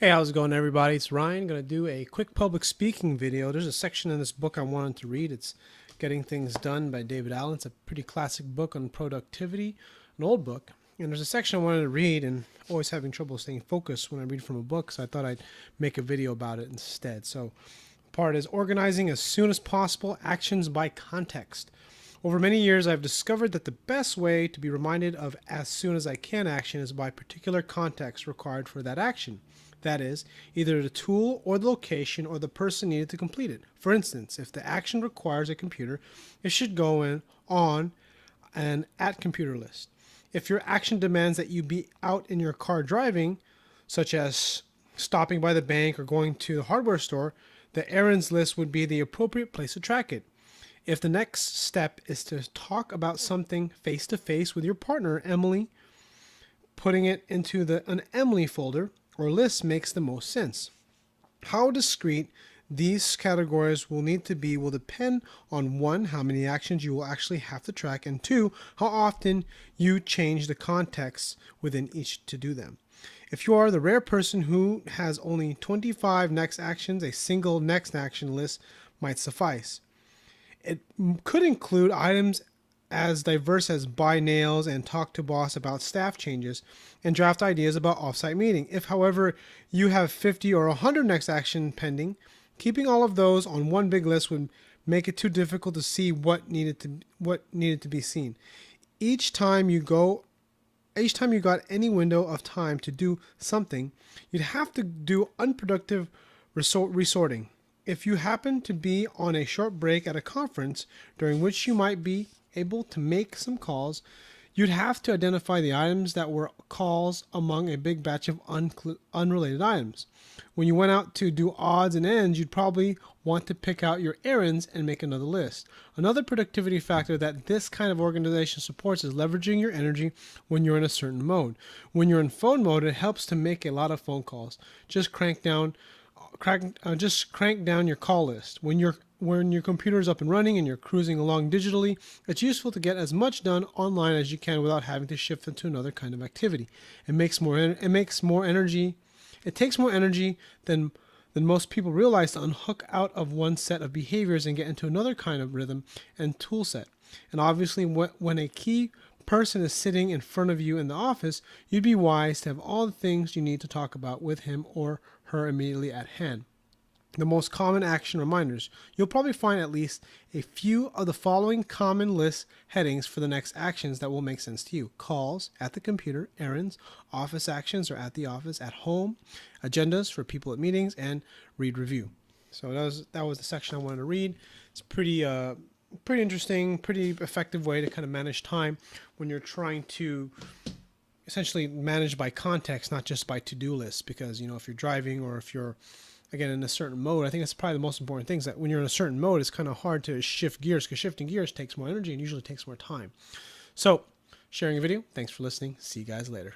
Hey, how's it going, everybody? It's Ryan. Going to do a quick public speaking video. There's a section in this book I wanted to read. It's Getting Things Done by David Allen. It's a pretty classic book on productivity, an old book. And there's a section I wanted to read, and always having trouble staying focused when I read from a book, so I thought I'd make a video about it instead. So, part is organizing as soon as possible, actions by context. Over many years, I've discovered that the best way to be reminded of as soon as I can action is by particular context required for that action. That is, either the tool or the location or the person needed to complete it. For instance, if the action requires a computer, it should go in on an at computer list. If your action demands that you be out in your car driving, such as stopping by the bank or going to the hardware store, the errands list would be the appropriate place to track it. If the next step is to talk about something face to face with your partner, Emily, putting it into an Emily folder or list makes the most sense. How discrete these categories will need to be will depend on 1, how many actions you will actually have to track, and 2, how often you change the context within each to do them. If you are the rare person who has only 25 next actions, a single next action list might suffice. It could include items as diverse as buy nails and talk to boss about staff changes and draft ideas about offsite meeting. If, however, you have 50 or 100 next action pending, keeping all of those on one big list would make it too difficult to see what needed to be seen. Each time you got any window of time to do something, you'd have to do unproductive resorting. If you happen to be on a short break at a conference during which you might be able to make some calls, you'd have to identify the items that were calls among a big batch of unrelated items. When you went out to do odds and ends, you'd probably want to pick out your errands and make another list. Another productivity factor that this kind of organization supports is leveraging your energy when you're in a certain mode. When you're in phone mode, it helps to make a lot of phone calls. Just crank down your call list. When your computer is up and running and you're cruising along digitally, it's useful to get as much done online as you can without having to shift into another kind of activity. It takes more energy than most people realize to unhook out of one set of behaviors and get into another kind of rhythm and tool set. And obviously, when a key person is sitting in front of you in the office, you'd be wise to have all the things you need to talk about with him or her immediately at hand. The most common action reminders. You'll probably find at least a few of the following common list headings for the next actions that will make sense to you. Calls, at the computer, errands, office actions or at the office, at home, agendas for people at meetings, and read review. So that was the section I wanted to read. It's pretty interesting, pretty effective way to kind of manage time when you're trying to essentially manage by context, not just by to-do lists. Because, if you're driving or if you're, again, in a certain mode, I think that's probably the most important thing, is that when you're in a certain mode, it's kind of hard to shift gears, because shifting gears takes more energy and usually takes more time. So, sharing a video. Thanks for listening. See you guys later.